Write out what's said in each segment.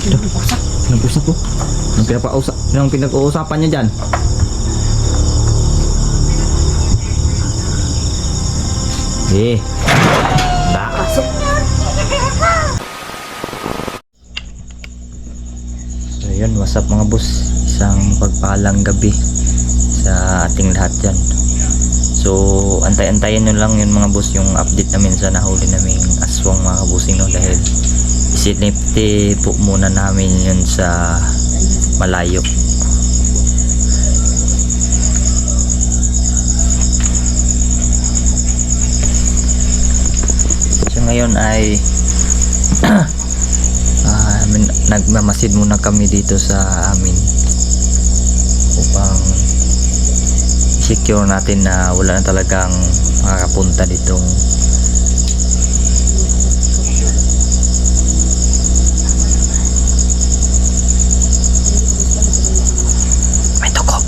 Nag-usap po. Anong pinag-uusapan niya dyan? Pasok. So yun, what's up mga boss? Isang pagpalang gabi sa ating lahat dyan. So antay-antayin nyo lang yun mga boss, yung update namin sa nahuli naming aswang mga bossing, no? Dahil isinipti po muna namin yun sa malayo. So ngayon ay nagmamasid muna kami dito sa amin upang secure natin na wala na talagang makakapunta ditong may tuko.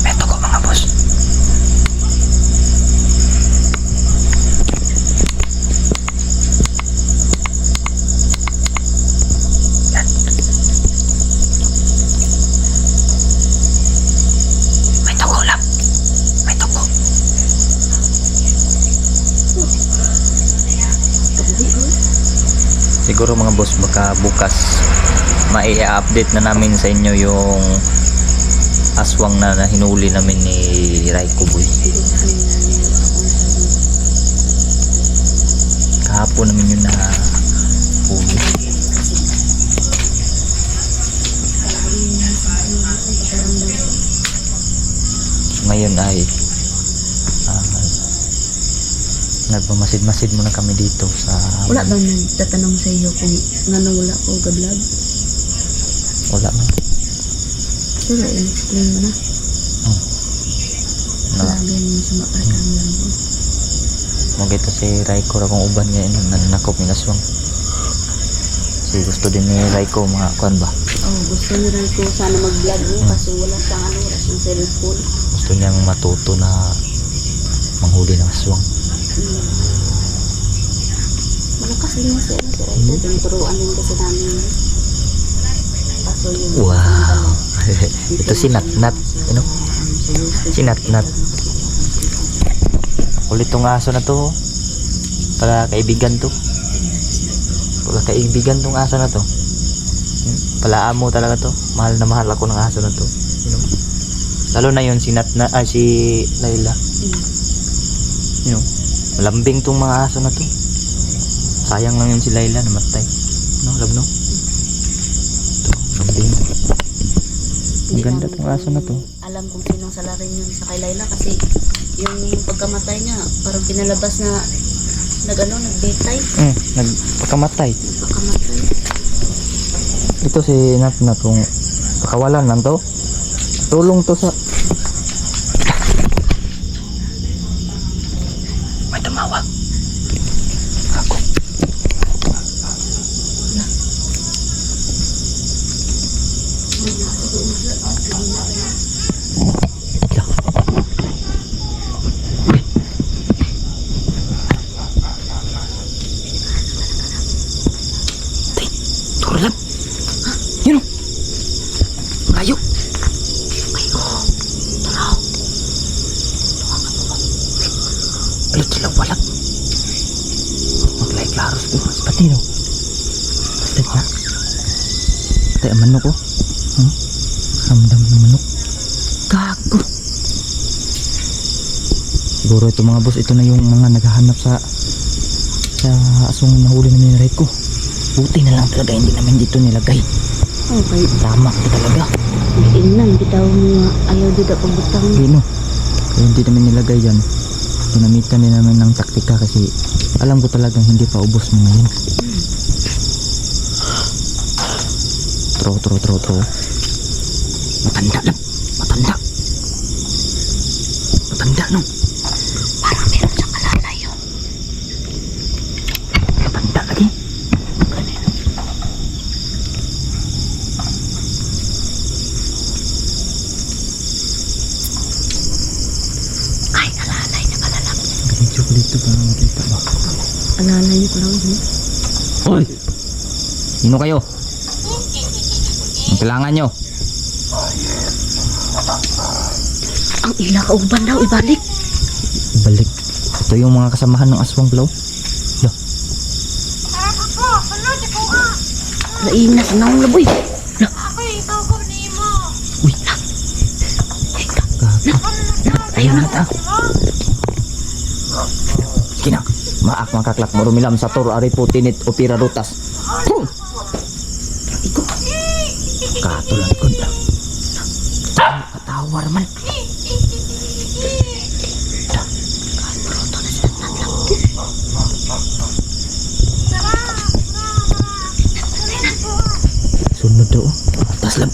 May tuko mga boss. Siguro mga boss, baka bukas mai-update na namin sa inyo yung aswang na hinuli namin ni Raiko Boy. Kahapon namin yun na huli. Ngayon ay nagmamasid-masid muna kami dito sa Wala ba nagtatanong sa iyo kung ngano wala ko gablog? wala man. Pero in-explain mo na. Lagi mo sa makaratang lang ko. Magito si Raiko ra kung uban ngayon nanakop ni aswang. Si gusto din ni Raiko mga kuan ba? Gusto niya rin ko sana mag-vlog mo kasi wala siyang wala siyang cellphone. Gusto niyang matuto na manghuli ng aswang. Malakas din si Raiko. Tinuturuan din kasi namin. Kaso yun. Wow. Ito si Natnat. Ano? Si Natnat. Ulit tong aso na to. Para kaibigan to. Para kaibigan tong aso na to. Palaan mo talaga to. Mahal na mahal ako ng aso na to. You know? Lalo na yun si si Layla. You know? Malambing tong mga aso na to. Sayang lang yun si Layla, namatay. No, love no? Ito, lambing. Ang ganda tong aso na to. Alam kung sinong salarin yun sa kay Layla kasi yung pagkamatay niya parang pinalabas na nagbitay. Nagpakamatay. Nagpakamatay. Ito si Natnat kung pakawalan lang to. Tulong to sa may tumawag. Ako. Turlan. Yun o. Kayo. Alit sila walat. Maglay klaros ko. Pati no. Pati na. Pati ang manok ko. Ramdam ng manok. Gago. Siguro ito mga boss, ito na yung mga naghahanap sa aswang na nahuli namin ni Raiko. Buti na lang talaga hindi namin dito nilagay. Okay. Tama ka talaga. Inang bitaw mo ayaw dito pagbutang. Gino. Kaya hindi namin nilagay yan. Ginamitan din namin ng taktika kasi alam ko talagang hindi pa ubos mo ngayon. Tro. Matanda lang. Matanda no. Parang meron siyang kalalayo. Matanda lagi. Ay, alalay. Dito ba makita ba? Alala niyo ko lang yun. Hoy! Sino kayo? Ang kailangan nyo? Ang ila kauban daw, ibalik. Balik. Ito yung mga kasamahan ng aswang blow. Lo. Laina sa naong laboy. Uy, ayaw na ta. Sige na. Maak makaklak mo rumilam sa toro ari putinit o pira rutas. Iko. Katulan ko na. Katawar man. Sunod daw. Tas lang.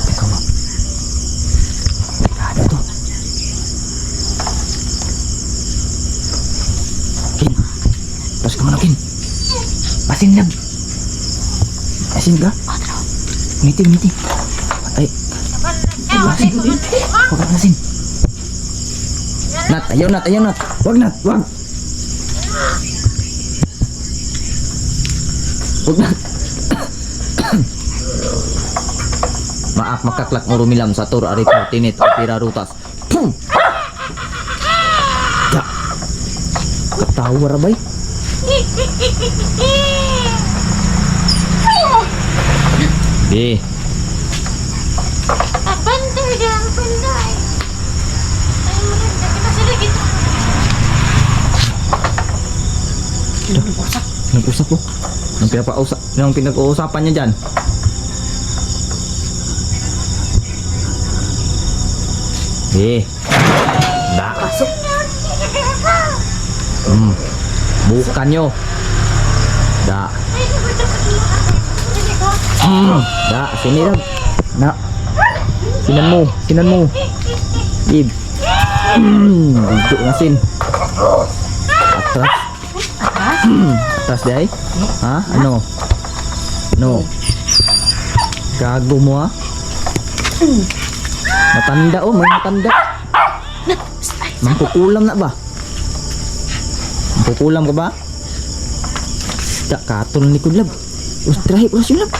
Teka mo. Ano to? Kin. Tas ka man, Kin. Asin lang. Asin ka? Ngiti. Ay. Asin. Huwag kang asin. Nat, ayaw Nat. Huwag Nat. Huwag Nat. Maak makaklak mo rumilam sa tur ari putinit o pira rutas. Pum! Ya. Katawa rabay. Di. Banday dyan, banday. Ay, maganda kita sila gitu. Nag-usap po. Nang pinag-uusapan niya dyan. Eh. Da. Pasok. Bukan nyo. Da. Da. Sini lang. Na. Sinan mo. Ib. Duduk ngasin. Atras. Atras day. Ha? Ano? No. Gago mo ha? Matanda oh, may matanda. Mangkukulam na ba? Mangkukulam ka ba? Tak katol ni Kudlab. Ustrahip ulas yun lab.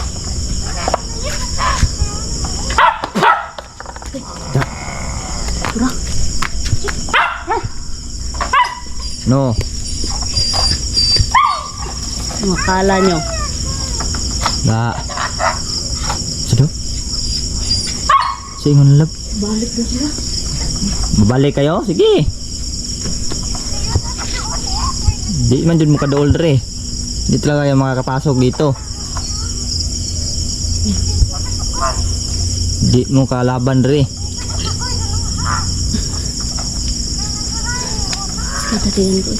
Tak. No. Makala nyo. Da. Sado. Singon lab. Balik na sila. Babalik kayo? Sige. Di man dun mo kadool dre. Di talaga yung makakapasok dito. Di mo kalaban dre. Katatingin ko.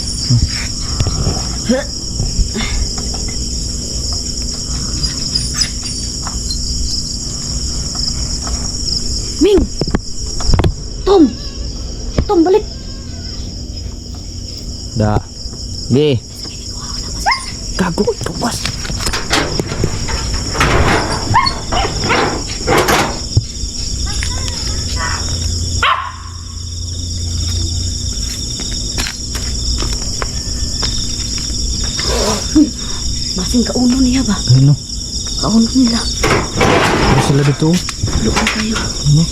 Ming! Tom, balik! Da. Di. Gago, tuwas. Masing kauno niya ba? Ano? Kauno nila. Ano sila dito? Loob kayo. Ano?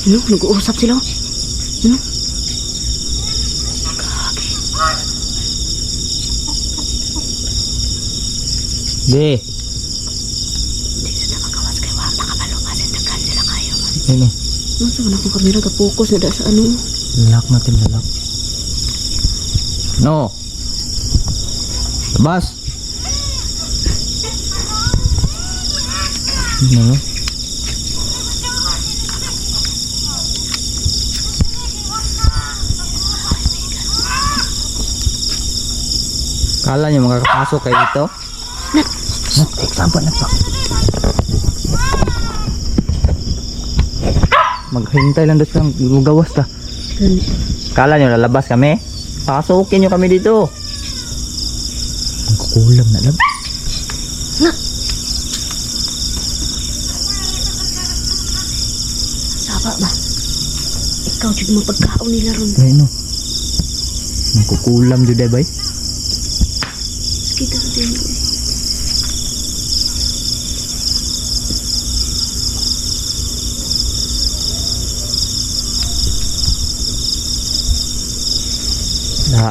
Ano? Nag-uusap sila. Ano? Di. Hindi sila magawas kay Wang. Nakapalumasin na kan sila kayo. Ano? Ano sa wala kong kamera ka-focus na da sa ano? Lalak natin, lalak. No. Labas. Ano? Kala niyo makakapasok kayo dito? Nat! Example na pa. Maghintay lang doon ng gawas ta. Ganit. Kala niyo lalabas kami? Pasukin niyo kami dito. Ang kukulam na lang. Nat! Saba ba? Ikaw, jud mo pagkaon nila ron. Ay no. Nagkukulam jud day bay. Kita sa din ko. Da.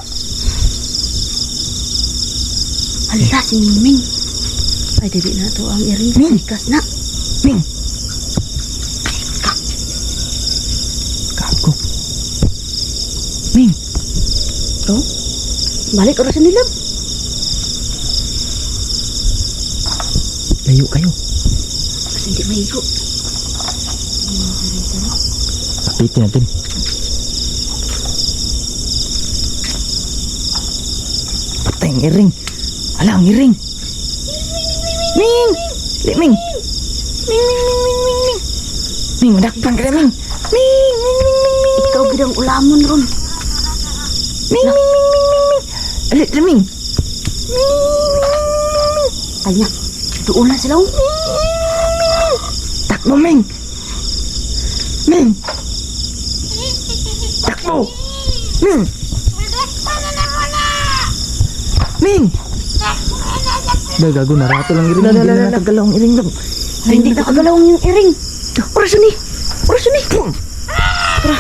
Hala si Ming. Ay dili na to ang iring Ming. sikas na. Ming. Gago. Ming. To. Balik oras nila. Layo kayo. Kasi hindi maigo. Tapitin natin. Patay ang iring. Hala, ang iring. Ming! Li, Ming! Ming, Ming, Ming, Ming, Ming, Ming. Ming, madakpan ka na, Ming. Ming, Ming, Ming, Ming, Ming. Ikaw bidang ulamon ron. Ming, Ming, Ming, Ming, Ming, Ming. Alit na, Ming. Tanya. Doon na sila. Takbo, Ming. Ming. Takbo. Ming. Ming. Dah gago na rato lang iring. Hindi na natagalaw ang iring lang. Ay, hindi nakagalaw yung iring. Orasyon ni. Orasyon ni. Tara.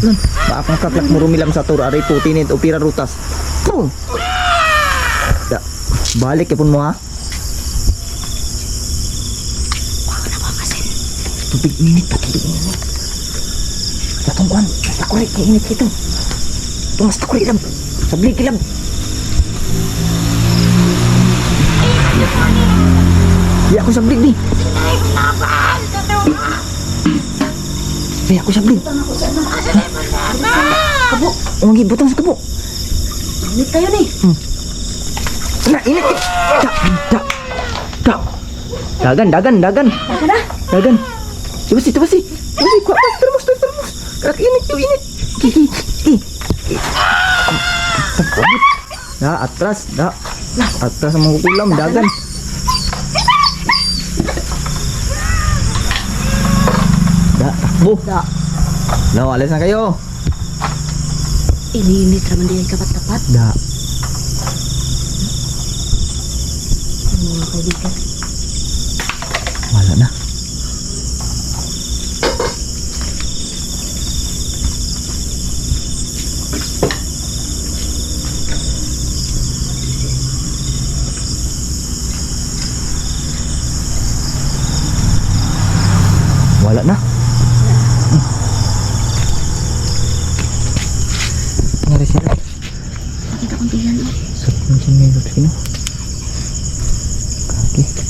Lan. Paakang kaklak mo rumilam sa tur aray putinit o pira rutas. Pum. Da. Balik ya pun mo ha. Tubig init pa, tubig init. Datang kuan, mas takulit kay init itu. Ito mas takulit lang. Sabli kilab. Ya aku sabli ni. Ya aku sabli. Kabo. Ang gibutang sa kabo. Init kayo ni. Nah, ini dagan. Dagan na. Dagan. Coba sih. Kuat terus. Kerak init. Dah, atras, dah. Atras sama kukulam, dagan. Dah, takbo. Da. Lah, alis na kayo. Ini raman dia kapat-kapat. Dah. Kaibigan. Wala na. Wala na. Nangyari sila. Nakita kong tiyan. Sa pinsin may luto sino. Kaki. Kaibigan.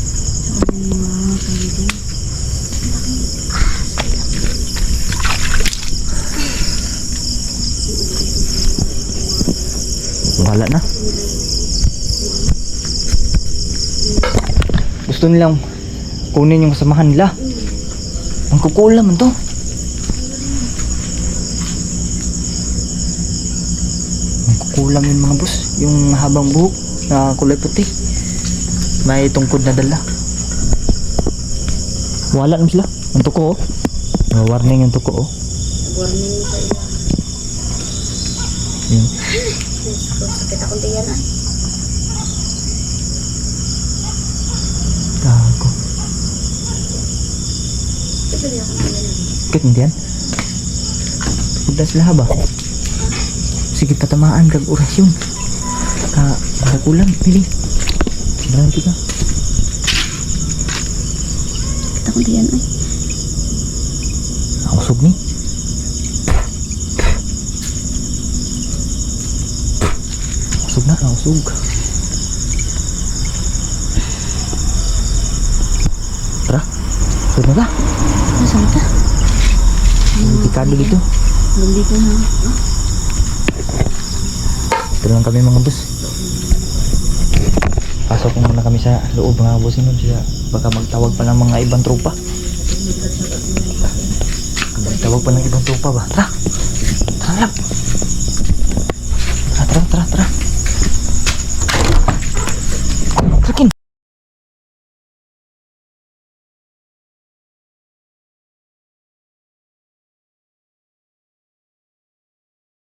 Wala na. Gusto nilang kunin yung kasamahan nila. Ang kukulam man to. Ang kukulam yung mga boss. Yung habang buhok na kulay puti. May tungkod na dala. Wala naman sila. Ang tuko oh. May warning yung tuko oh. Warning sa iya. Yun. Sakit akong tiyan ay. Gago. Sakit akong tiyan ay. Bakit hindi yan? Udah sila ba? Sige patamaan kag orasyon. Kukulam. Pili. Berhenti ka. Sakit akong tiyan ay. Nausog ni. Nausog. Tara. Sud na ka. Nasaan ka? Pikado dito. Nandito na. Ito lang kami mga boss. Pasok muna kami sa loob mga boss. Baka magtawag pa ng mga ibang tropa. Magtawag pa ng ibang tropa ba? Tara. Tara lang. Tara.